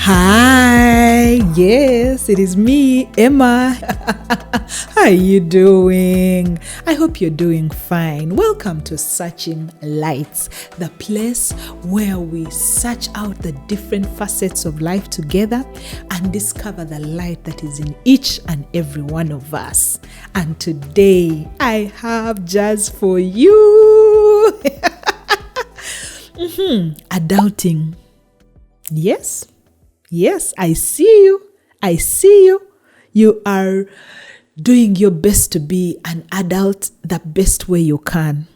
Hi, yes, it is me, Emma. How are you doing? I hope you're doing fine. Welcome to Searching Lights, the place where we search out the different facets of life together and discover the light that is in each and every one of us. And today, I have just for you adulting. Yes, I see you. You are doing your best to be an adult the best way you can.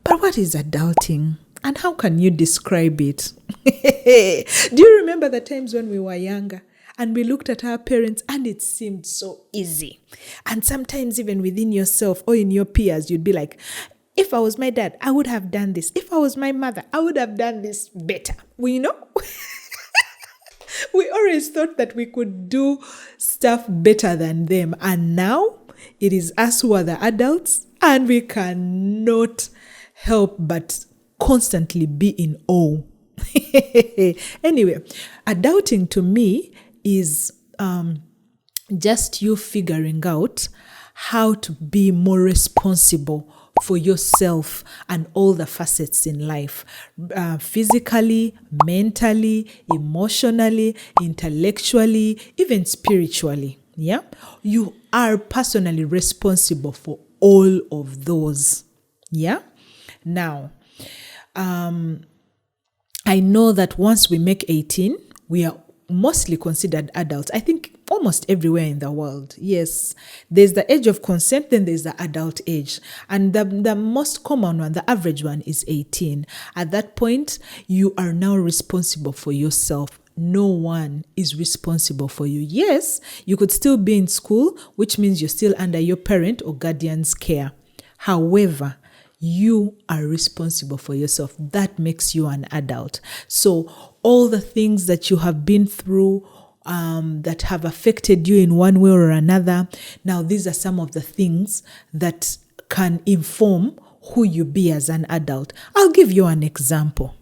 But what is adulting? And how can you describe it? Do you remember the times when we were younger and we looked at our parents and it seemed so easy? And sometimes even within yourself or in your peers, you'd be like, if I was my dad, I would have done this. If I was my mother, I would have done this better. We always thought that we could do stuff better than them. And now it is us who are the adults and we cannot help but constantly be in awe. Anyway, adulting to me is just you figuring out how to be more responsible for yourself and all the facets in life, physically, mentally, emotionally, intellectually, even spiritually. Yeah, you are personally responsible for all of those. Yeah. Now, I know that once we make 18, we are mostly considered adults. I think almost everywhere in the world. Yes, there's the age of consent, then there's the adult age. And the most common one, the average one, is 18. At that point, you are now responsible for yourself. No one is responsible for you. Yes, you could still be in school, which means you're still under your parent or guardian's care. However, you are responsible for yourself. That makes you an adult. So all the things that you have been through that have affected you in one way or another, now these are some of the things that can inform who you be as an adult. I'll give you an example.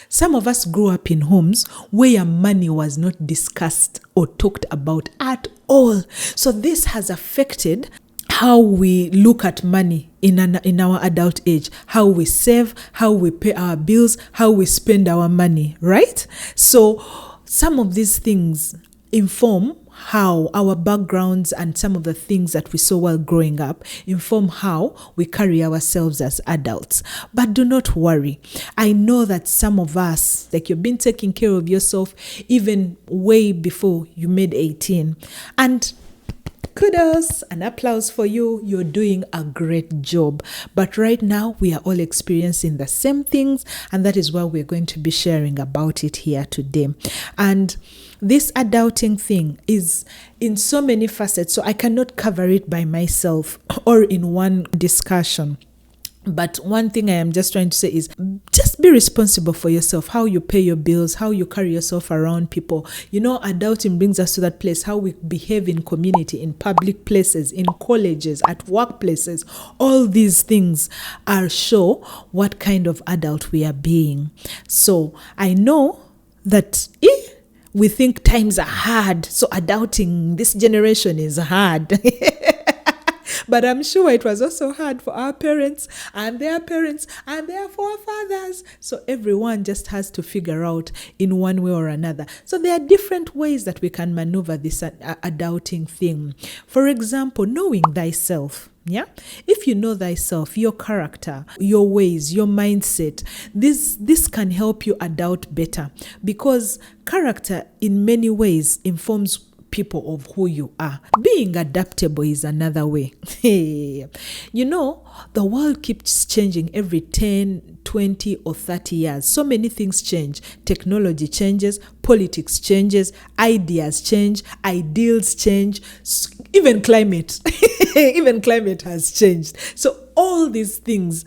Some of us grew up in homes where money was not discussed or talked about at all. So this has affected how we look at money in our adult age, how we save, how we pay our bills, how we spend our money, right? So some of these things inform how our backgrounds and some of the things that we saw while growing up inform how we carry ourselves as adults. But do not worry. I know that some of us, like you've been taking care of yourself even way before you made 18. And kudos and applause for you. You're doing a great job. But right now, we are all experiencing the same things, and that is why we're going to be sharing about it here today. And this adulting thing is in so many facets, so I cannot cover it by myself or in one discussion. But one thing I am just trying to say is just be responsible for yourself, how you pay your bills, how you carry yourself around people. Adulting brings us to that place, how we behave in community, in public places, in colleges, at workplaces. All these things show what kind of adult we are being. So I know that we think times are hard, so adulting this generation is hard. But I'm sure it was also hard for our parents and their forefathers. So everyone just has to figure out in one way or another. So there are different ways that we can maneuver this adulting thing. For example, knowing thyself. Yeah. If you know thyself, your character, your ways, your mindset, this can help you adult better, because character in many ways informs people of who you are. Being adaptable is another way. The world keeps changing every 10, 20 or 30 years. So many things change. Technology changes, politics changes, ideas change, ideals change, even climate. Even climate has changed. So all these things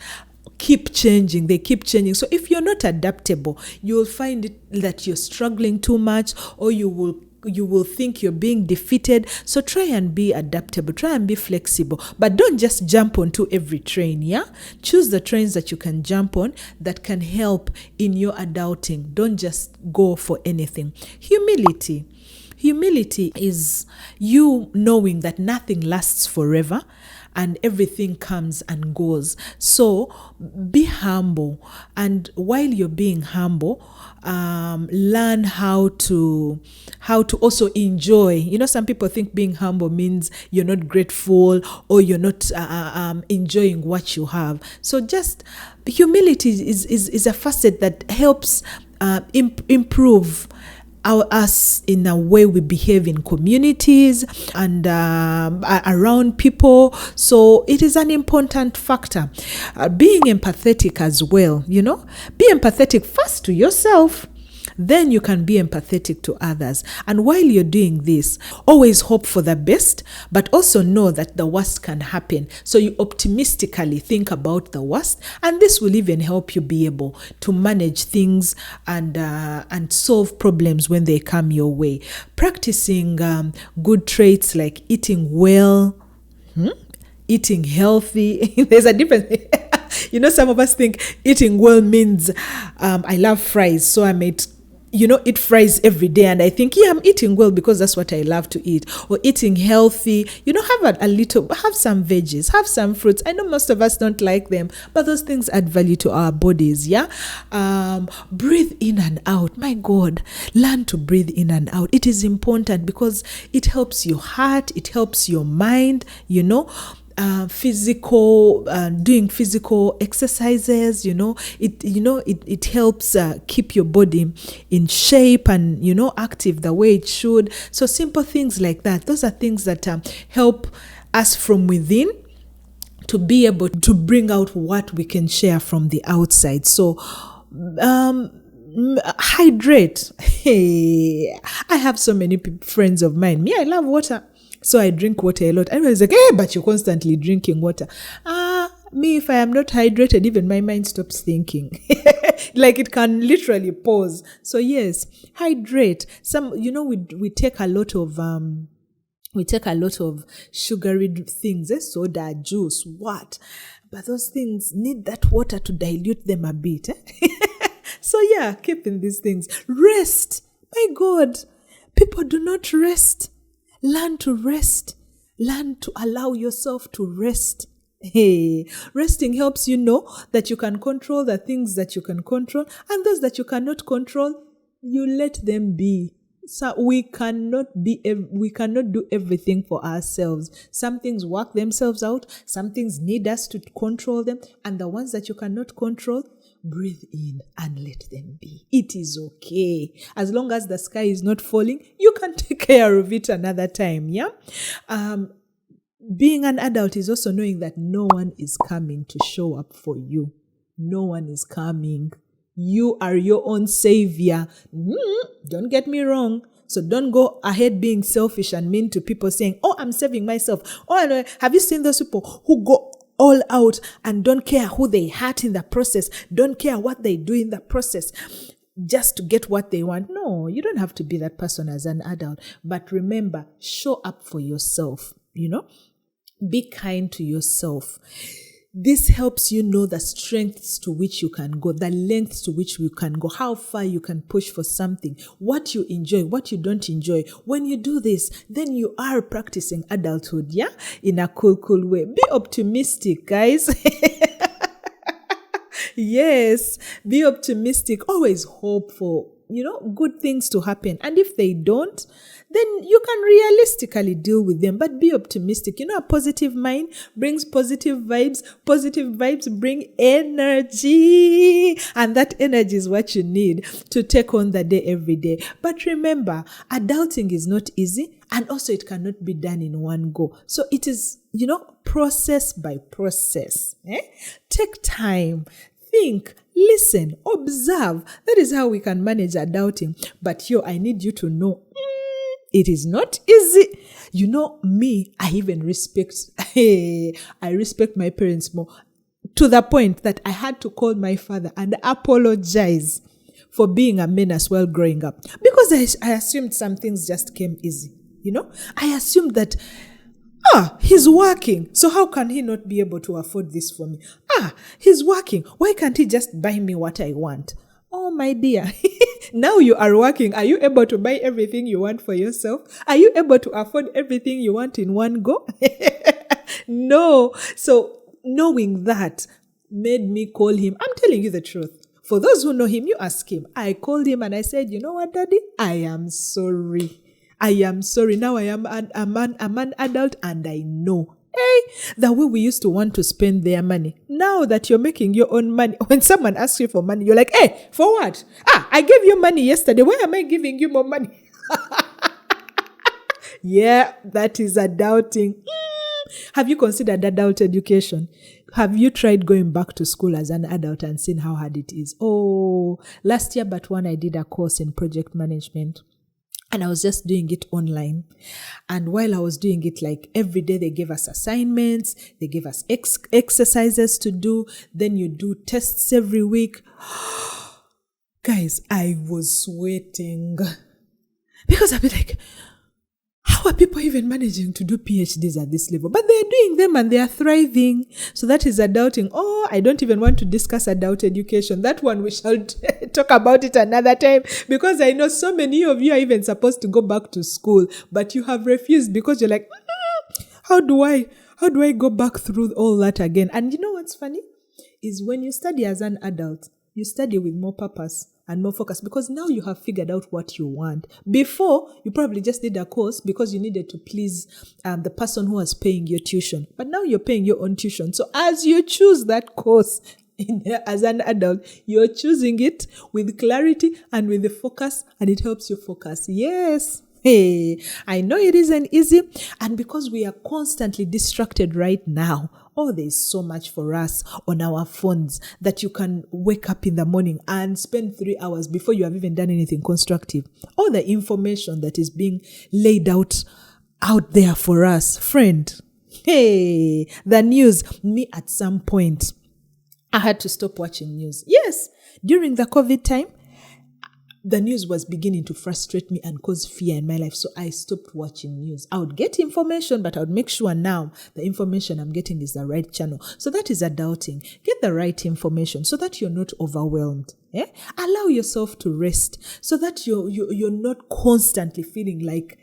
keep changing. They keep changing. So if you're not adaptable, you'll find it that you're struggling too much, or you will you will think you're being defeated. So try and be adaptable, try and be flexible, but don't just jump onto every train. Yeah, choose the trains that you can jump on that can help in your adulting. Don't just go for anything. Humility is you knowing that nothing lasts forever and everything comes and goes. So be humble. And while you're being humble, learn how to also enjoy. Some people think being humble means you're not grateful or you're not enjoying what you have. So just humility is a facet that helps improve us in a way we behave in communities and around people. So it is an important factor. Being empathetic as well, be empathetic first to yourself. Then you can be empathetic to others. And while you're doing this, always hope for the best, but also know that the worst can happen. So you optimistically think about the worst, and this will even help you be able to manage things and solve problems when they come your way. Practicing good traits like eating well, eating healthy. There's a difference. Some of us think eating well means I love fries, so I might eat fries every day, and I think, I'm eating well because that's what I love to eat. Or eating healthy, have some veggies, have some fruits. I know most of us don't like them, but those things add value to our bodies. Breathe in and out. My God, learn to breathe in and out. It is important because it helps your heart, it helps your mind, doing physical exercises, it helps keep your body in shape and active the way it should. So simple things like that, those are things that help us from within to be able to bring out what we can share from the outside. So hydrate. Hey, I have so many friends of mine. I love water. So I drink water a lot. Everyone's like, hey, but you're constantly drinking water. Me, if I am not hydrated, even my mind stops thinking. Like it can literally pause. So yes, hydrate. We take a lot of sugary things, soda, juice, what? But those things need that water to dilute them a bit. So yeah, keeping these things. Rest. My God, people do not rest. Learn to rest. Learn to allow yourself to rest. Hey, resting helps you know that you can control the things that you can control, and those that you cannot control, you let them be. So we cannot do everything for ourselves. Some things work themselves out. Some things need us to control them, and the ones that you cannot control, breathe in and let them be. It is okay. As long as the sky is not falling, you can take care of it another time. Yeah. Being an adult is also knowing that no one is coming to show up for you. No one is coming. You are your own savior. Don't get me wrong. So don't go ahead being selfish and mean to people saying, oh, I'm saving myself. Oh, have you seen those people who go all out and don't care who they hurt in the process, don't care what they do in the process, just to get what they want? No, you don't have to be that person as an adult. But remember, show up for yourself, be kind to yourself. This helps you know the strengths to which you can go, the lengths to which you can go, how far you can push for something, what you enjoy, what you don't enjoy. When you do this, then you are practicing adulthood, yeah? In a cool way. Be optimistic, guys. Yes, be optimistic. Always hope for, good things to happen. And if they don't, then you can realistically deal with them, but be optimistic. A positive mind brings positive vibes. Positive vibes bring energy. And that energy is what you need to take on the day every day. But remember, adulting is not easy, and also it cannot be done in one go. So it is, process by process. Take time. Think, listen, observe. That is how we can manage adulting. But I need you to know, it is not easy. Me, I even respect my parents more, to the point that I had to call my father and apologize for being a menace while growing up. Because I assumed some things just came easy. I assumed that, he's working, so how can he not be able to afford this for me? He's working, why can't he just buy me what I want? Oh, my dear, now you are working. Are you able to buy everything you want for yourself? Are you able to afford everything you want in one go? No. So knowing that made me call him. I'm telling you the truth. For those who know him, you ask him. I called him and I said, you know what, Daddy? I am sorry. I am sorry. Now I am a man adult, and I know. The way we used to want to spend their money. Now that you're making your own money, when someone asks you for money, you're like, hey, for what? I gave you money yesterday. Why am I giving you more money? Yeah, that is adulting. Have you considered adult education? Have you tried going back to school as an adult and seen how hard it is? Oh, last year but one, I did a course in project management. And I was just doing it online. And while I was doing it, like every day they gave us assignments, they gave us exercises to do. Then you do tests every week. Guys, I was sweating. Because I'd be like, how are people even managing to do PhDs at this level? But they're doing them and they are thriving. So that is adulting. Oh, I don't even want to discuss adult education. That one we shall talk about it another time, because I know so many of you are even supposed to go back to school, but you have refused because you're like, how do I go back through all that again? And you know what's funny? Is when you study as an adult, you study with more purpose and more focus, because now you have figured out what you want. Before, you probably just did a course because you needed to please the person who was paying your tuition. But now you're paying your own tuition. So as you choose that course as an adult, you're choosing it with clarity and with the focus, and it helps you focus. Yes. Hey, I know it isn't easy. And because we are constantly distracted right now, there's so much for us on our phones that you can wake up in the morning and spend 3 hours before you have even done anything constructive. All the information that is being laid out there for us. Friend, hey, the news. Me, at some point, I had to stop watching news. Yes, during the COVID time, the news was beginning to frustrate me and cause fear in my life. So I stopped watching news. I would get information, but I would make sure now the information I'm getting is the right channel. So that is adulting. Get the right information so that you're not overwhelmed. Allow yourself to rest so that you're not constantly feeling like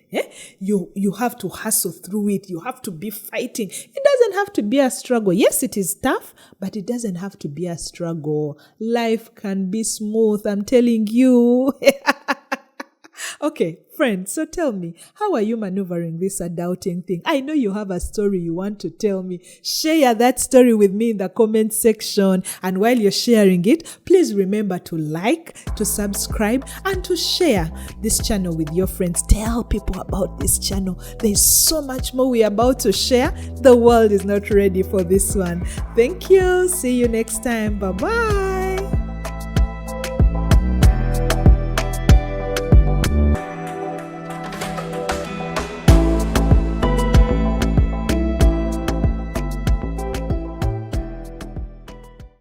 you have to hustle through it. You have to be fighting. It doesn't have to be a struggle. Yes, it is tough, but it doesn't have to be a struggle. Life can be smooth, I'm telling you. Okay, friend, so tell me, how are you maneuvering this adulting thing? I know you have a story you want to tell me. Share that story with me in the comment section. And while you're sharing it, please remember to like, to subscribe, and to share this channel with your friends. Tell people about this channel. There's so much more we're about to share. The world is not ready for this one. Thank you. See you next time. Bye-bye.